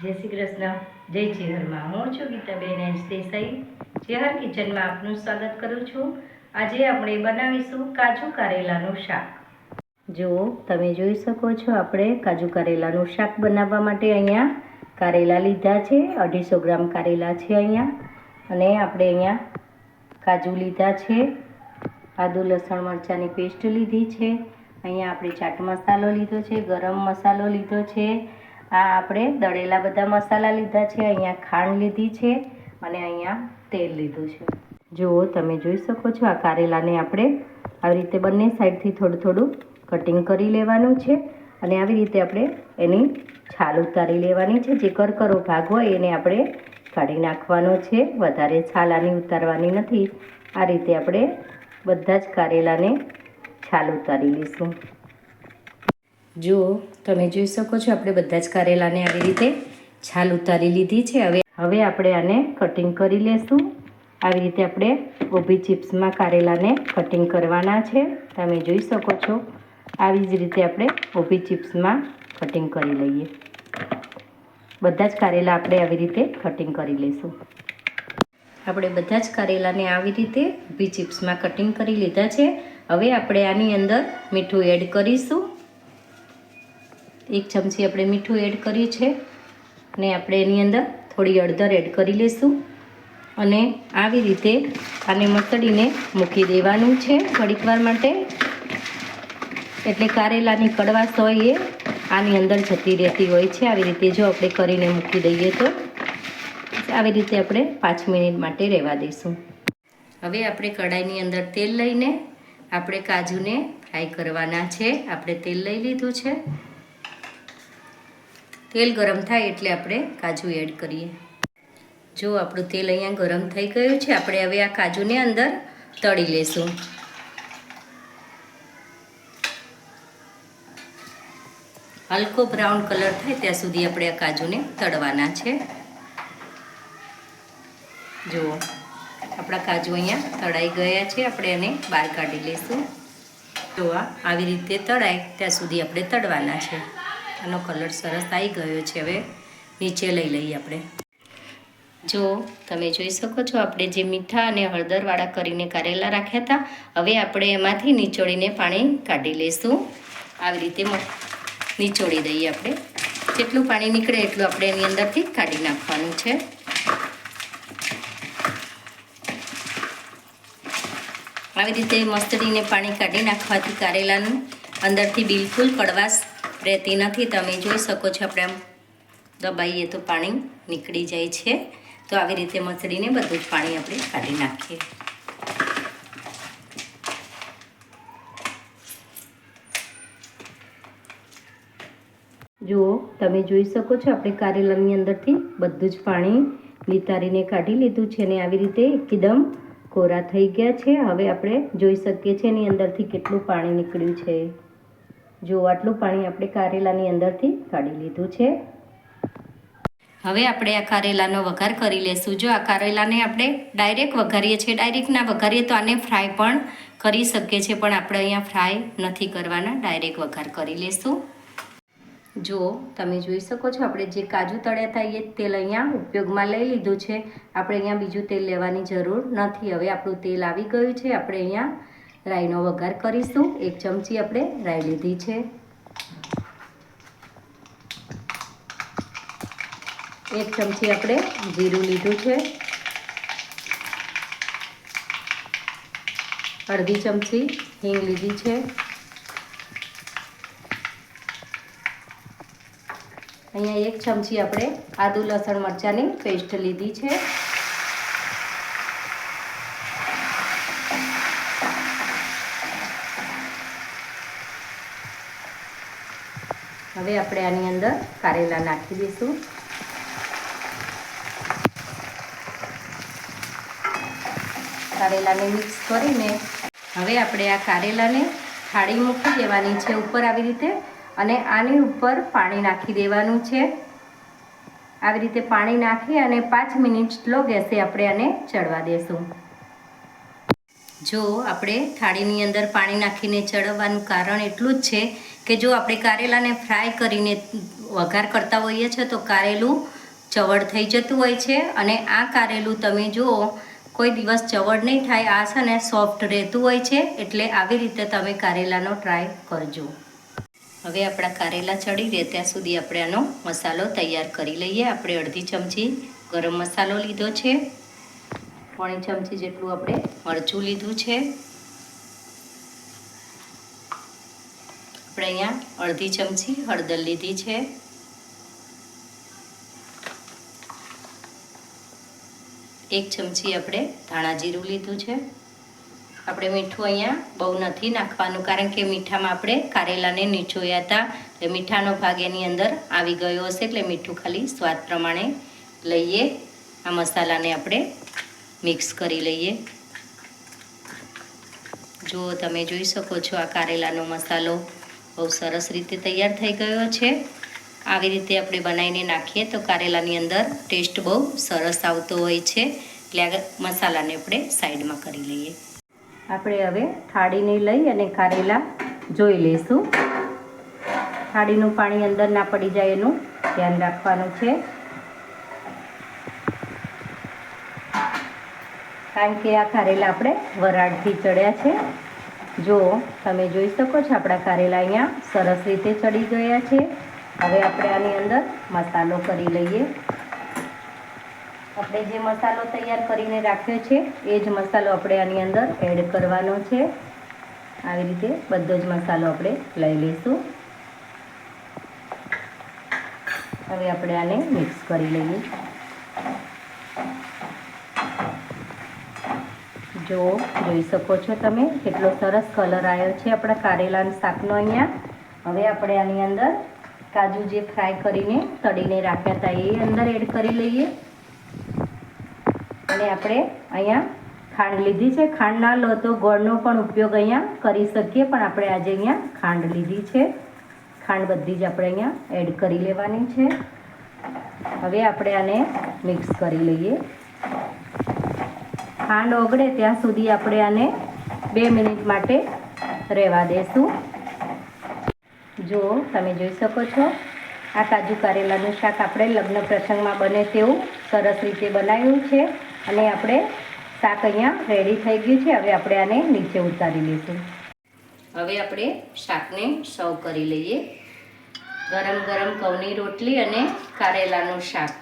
જય શ્રી કૃષ્ણ, જય ચેહરમાં. હું છું ગીતાબેન એચ દેસાઈ. ચેહર કિચનમાં આપનું સ્વાગત કરું છું. આજે આપણે બનાવીશું કાજુ કારેલાનું શાક. જો તમે જોઈ શકો છો, આપણે કાજુ કારેલાનું શાક બનાવવા માટે અહીંયા કારેલા લીધા છે. 250 ગ્રામ કારેલા છે અહીંયા. અને આપણે અહીંયા કાજુ લીધા છે. આદુ લસણ મરચાંની પેસ્ટ લીધી છે. અહીંયા આપણે ચાટ મસાલો લીધો છે, ગરમ મસાલો લીધો છે. આ આપણે દળેલા બધા મસાલા લીધા છે. અહીંયા ખાંડ લીધી છે અને અહીંયા તેલ લીધું છે. જુઓ, તમે જોઈ શકો છો, આ કારેલાને આપણે આવી રીતે બંને સાઈડથી થોડું થોડું કટિંગ કરી લેવાનું છે. અને આવી રીતે આપણે એની છાલ ઉતારી લેવાની છે. જે કરકરો ભાગ હોય એને આપણે કાઢી નાખવાનો છે. વધારે છાલ આની ઉતારવાની નથી. આ રીતે આપણે બધા જ કારેલાને છાલ ઉતારી લઈશું. જો તમે જોઈ શકો છો, આપણે બધા જ કારેલાને આવી રીતે છાલ ઉતારી લીધી છે. હવે આપણે આને કટિંગ કરી લેશું. આવી રીતે આપણે ઊભી ચિપ્સમાં કારેલાને કટિંગ કરવાના છે. તમે જોઈ શકો છો, આવી જ રીતે આપણે ઊભી ચિપ્સમાં કટિંગ કરી લઈએ. બધા જ કારેલા આપણે આવી રીતે કટિંગ કરી લઈશું. આપણે બધા જ કારેલાને આવી રીતે ઊભી ચિપ્સમાં કટિંગ કરી લીધા છે. હવે આપણે આની અંદર મીઠું એડ કરીશું. 1 ચમચી આપણે મીઠું એડ કર્યું છે. અને આપણે એની અંદર થોડી હળદર એડ કરી લઈશું. અને આવી રીતે આને મસળીને મૂકી દેવાનું છે થોડીક વાર માટે. એટલે કારેલાની કડવાશ હોય એ આની અંદર જતી રહેતી હોય છે. આવી રીતે જો આપણે કરીને મૂકી દઈએ તો આવી રીતે આપણે 5 મિનિટ માટે રહેવા દઈશું. હવે આપણે કઢાઈની અંદર તેલ લઈને આપણે કાજુને ફ્રાય કરવાના છે. આપણે તેલ લઈ લીધું છે. તેલ ગરમ થાય એટલે આપણે કાજુ એડ કરીએ. જો આપણું તેલ અહીંયા ગરમ થઈ ગયું છે. આપણે હવે આ કાજુને અંદર તળી લેશું. હલકો બ્રાઉન કલર થાય ત્યાં સુધી આપણે આ કાજુને તળવાના છે. જુઓ, આપણા કાજુ અહીંયા તળાઈ ગયા છે. આપણે એને બહાર કાઢી લઈશું. જો આવી રીતે તળાય ત્યાં સુધી આપણે તળવાના છે. આનો કલર સરસ આવી ગયો છે. હવે નીચે લઈ લઈએ આપણે. જો તમે જોઈ શકો છો, આપણે જે મીઠા અને હળદરવાળા કરીને કારેલા રાખ્યા હતા, હવે આપણે એમાંથી નીચોડીને પાણી કાઢી લઈશું. આવી રીતે નીચોડી દઈએ આપણે. જેટલું પાણી નીકળે એટલું આપણે એની અંદરથી કાઢી નાખવાનું છે. આવી રીતે મસળીને પાણી કાઢી નાખવાથી કારેલાનું અંદરથી બિલકુલ કડવાશ રહેતી નથી. તમે જોઈ શકો છો, આપણે આમ દબાઈએ તો પાણી નીકળી જાય છે. તો આવી રીતે મસળીને બધું જ પાણી આપણે કાઢી નાખીએ. જુઓ, તમે જોઈ શકો છો, આપણે કારેલાની અંદરથી બધું જ પાણી નિતારીને કાઢી લીધું છે. અને આવી રીતે એકદમ કોરા થઈ ગયા છે. હવે આપણે જોઈ શકીએ છીએ એની અંદરથી કેટલું પાણી નીકળ્યું છે. જો આટલું પાણી આપણે કારેલાની અંદરથી કાઢી લીધું છે. હવે આપણે આ કારેલાનો વઘાર કરી લેશું. જો આ કારેલાને આપણે ડાયરેક્ટ વઘારીએ છીએ. ડાયરેક્ટ ના વઘારીએ તો આને ફ્રાય પણ કરી શકીએ છીએ, પણ આપણે અહીંયા ફ્રાય નથી કરવાના, ડાયરેક્ટ વઘાર કરી લેશું. જો તમે જોઈ શકો છો, આપણે જે કાજુ તળ્યા હતા એ તેલ અહીંયા ઉપયોગમાં લઈ લીધું છે. આપણે અહીંયા બીજું તેલ લેવાની જરૂર નથી. હવે આપણું તેલ આવી ગયું છે. આપણે અહીંયા રાઈનો વઘાર કરીશું. 1 ચમચી આપણે રાઈ લીધી છે. 1 ચમચી આપણે જીરું લીધું છે. 1/2 ચમચી હિંગ લીધી છે. અહીંયા 1 ચમચી આપણે આદુ લસણ મરચાંની પેસ્ટ લીધી છે. હવે આપણે આની અંદર કારેલા નાખી દઈશું. કારેલાને મિક્સ કરીને હવે આપણે આ કારેલાને થાળી મૂકી દેવાની છે ઉપર આવી રીતે. અને આની ઉપર પાણી નાખી દેવાનું છે. આવી રીતે પાણી નાખી અને 5 મિનિટ સ્લો ગેસે આપણે આને ચડવા દેશું. જો આપણે થાળીની અંદર પાણી નાખીને ચડવવાનું કારણ એટલું જ છે કે જો આપણે કારેલાને ફ્રાય કરીને વઘાર કરતા હોઈએ છીએ તો કારેલું ચવડ થઈ જતું હોય છે, અને આ કારેલું તમે જુઓ કોઈ દિવસ ચવડ નહીં થાય, આ છે ને સોફ્ટ રહેતું હોય છે, એટલે આવી રીતે તમે કારેલાનો ટ્રાય કરજો. હવે આપણા કારેલા ચડી રહે ત્યાં સુધી આપણે આનો મસાલો તૈયાર કરી લઈએ. આપણે અડધી ચમચી ગરમ મસાલો લીધો છે, પોણી ચમચી જેટલું આપણે મરચું લીધું છે, આપણે અહીંયા અડધી ચમચી હળદર લીધી છે, એક ચમચી આપણે ધાણા જીરું લીધું છે. આપણે મીઠું અહીંયા બહુ નથી નાખવાનું, કારણ કે મીઠામાં આપણે કારેલાને નીચોયા હતા એટલે મીઠાનો ભાગ એની અંદર આવી ગયો હશે, એટલે મીઠું ખાલી સ્વાદ પ્રમાણે લઈએ. આ મસાલાને આપણે મિક્સ કરી લઈએ. જો તમે જોઈ શકો છો આ કારેલાનો મસાલો બહુ સરસ રીતે તૈયાર થઈ ગયો છે. આવી રીતે આપણે બનાવીને નાખીએ તો કારેલાની અંદર ટેસ્ટ બહુ સરસ આવતો હોય છે, એટલે આ મસાલાને આપણે સાઈડમાં કરી લઈએ. આપણે હવે થાળીને લઈ અને કારેલા જોઈ લઈશું. થાળીનું પાણી અંદર ના પડી જાય એનું ધ્યાન રાખવાનું છે, કારણ કે આ કારેલા આપણે વરાળથી ચડ્યા છે. જો તમે જોઈ શકો છો આપણા કારેલા અહીંયા સરસ રીતે ચડી ગયા છે. હવે આપણે આની અંદર મસાલો કરી લઈએ. આપણે જે મસાલો તૈયાર કરીને રાખ્યો છે એ જ મસાલો આપણે આની અંદર એડ કરવાનો છે. આવી રીતે બધો જ મસાલો આપણે લઈ લઈશું. હવે આપણે આને મિક્સ કરી લઈએ. જો જોઈ શકો છો તમે કેટલો સરસ કલર આવ્યો છે આપણા કારેલાના શાકનો અહીંયા. હવે આપણે આની અંદર કાજુ જે ફ્રાય કરીને તળીને રાખ્યા હતા એ અંદર એડ કરી લઈએ. અને આપણે અહીંયા ખાંડ લીધી છે. ખાંડ ના લો તો ગોળનો પણ ઉપયોગ અહીંયા કરી શકીએ, પણ આપણે આજે અહીંયા ખાંડ લીધી છે. ખાંડ બધી જ આપણે અહીંયા એડ કરી લેવાની છે. હવે આપણે આને મિક્સ કરી લઈએ. ખાંડ ઓગળે ત્યાં સુધી આપણે આને 2 મિનિટ માટે રહેવા દેશું. જો તમે જોઈ શકો છો આ કાજુ કારેલાનું શાક આપણે લગ્ન પ્રસંગમાં બને તેવું સરસ રીતે બનાવ્યું છે, અને આપણે શાક અહીંયા રેડી થઈ ગયું છે. હવે આપણે આને નીચે ઉતારી લઈશું. હવે આપણે શાકને સર્વ કરી લઈએ. ગરમ ગરમ ઘઉંની રોટલી અને કારેલાનું શાક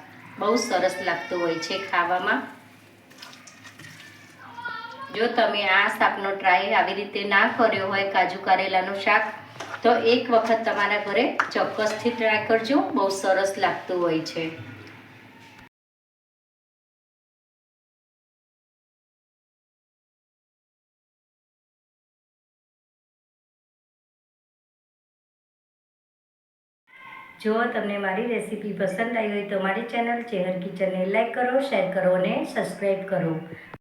બહુ સરસ લાગતું હોય છે ખાવામાં. જો તમે આ શાકનો ટ્રાય આવી રીતે ના કર્યો હોય કાજુ કારેલાનું શાક, તો એક વખત તમારા ઘરે ચોક્કસથી ટ્રાય કરજો. બહુ સરસ લાગતું હોય છે. જો તમને મારી રેસીપી પસંદ આવી હોય તો મારી ચેનલ ચેહર કિચનને લાઈક કરો, શેર કરો અને સબસ્ક્રાઈબ કરો.